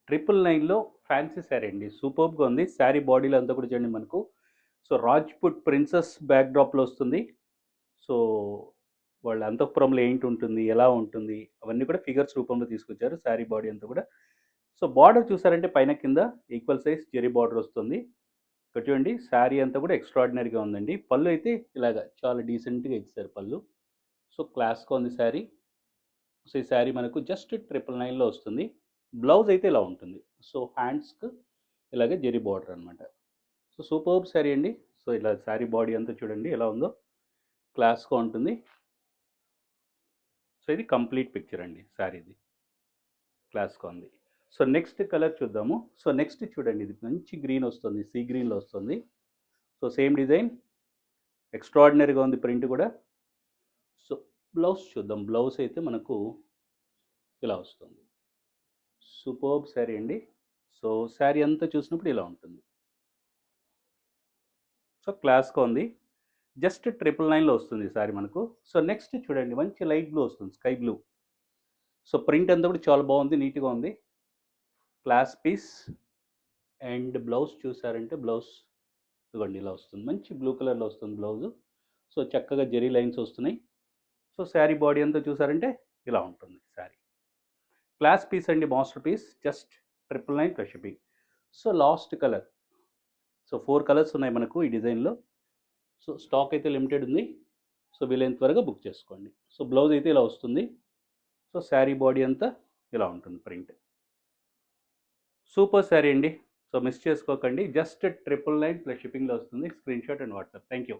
999లో fancy sari అండి. సూపర్బ్‌గా ఉంది. శారీ బాడీలో అంతా కూడా చూడండి మనకు. సో, రాజ్‌పుట్ ప్రిన్సెస్ బ్యాక్‌డ్రాప్‌లో వస్తుంది. సో, వాళ్ళ అంతఃపురంలో ఏంటుంటుంది, ఎలా ఉంటుంది, అవన్నీ కూడా ఫిగర్స్ రూపంలో తీసుకొచ్చారు. శారీ బాడీ అంతా కూడా. సో, బార్డర్ చూసారంటే పైన కింద ఈక్వల్ సైజ్ జెరీ బార్డర్ వస్తుంది. ఇక్కడ చూడండి శారీ అంతా కూడా ఎక్స్ట్రాడినరీగా ఉందండి. పళ్ళు అయితే ఇలాగ చాలా డీసెంట్‌గా ఇచ్చారు పళ్ళు. సో, క్లాస్‌గా ఉంది శారీ. సో, ఈ శారీ మనకు జస్ట్ 999లో వస్తుంది. బ్లౌజ్ అయితే ఇలా ఉంటుంది. సో, హ్యాండ్స్‌కి ఇలాగే జెరీ బార్డర్ అనమాట. సో, సూపర్బ్ శారీ అండి. సో, ఇలా శారీ బాడీ అంతా చూడండి ఎలా ఉందో. క్లాస్‌గా ఉంటుంది. సో, ఇది కంప్లీట్ పిక్చర్ అండి శారీది. క్లాస్‌గా ఉంది. సో, నెక్స్ట్ కలర్ చూద్దాము. సో, నెక్స్ట్ చూడండి ఇది మంచి గ్రీన్ వస్తుంది. సీ గ్రీన్‌లో వస్తుంది. So, same design. ఎక్స్ట్రాడినరీగా ఉంది ప్రింట్ కూడా. సో, బ్లౌజ్ చూద్దాం. బ్లౌజ్ అయితే మనకు ఇలా వస్తుంది. సూపర్బ్ శారీ అండి. సో, శారీ అంతా చూసినప్పుడు ఇలా ఉంటుంది. సో, క్లాస్‌గా ఉంది. జస్ట్ 999లో వస్తుంది ఈ శారీ మనకు. సో, నెక్స్ట్ చూడండి మంచి లైట్ బ్లూ వస్తుంది. Sky blue. సో, ప్రింట్ అంతా కూడా చాలా బాగుంది. నీట్‌గా ఉంది. క్లాస్ పీస్ అండ్ బ్లౌజ్ చూసారంటే బ్లౌజ్ ఇదిగోండి ఇలా వస్తుంది. మంచి బ్లూ కలర్‌లో వస్తుంది బ్లౌజు. సో, చక్కగా జెరీ లైన్స్ వస్తున్నాయి. సో, శారీ బాడీ అంతా చూసారంటే ఇలా ఉంటుంది శారీ. క్లాస్ పీస్ అండి, master piece. Just 999 plus shipping. So, last colour. So, 4 colours ఉన్నాయి మనకు ఈ డిజైన్‌లో. సో, స్టాక్ అయితే లిమిటెడ్ ఉంది. సో, వీలైనంత త్వరగా బుక్ చేసుకోండి. సో, బ్లౌజ్ అయితే ఇలా వస్తుంది. సో, శారీ బాడీ అంతా ఇలా ఉంటుంది ప్రింట్. సూపర్ శారీ అండి. సో, మిస్ చేసుకోకండి. జస్ట్ 999 ప్లస్ షిప్పింగ్‌లో వస్తుంది. Screenshot and WhatsApp. Thank you.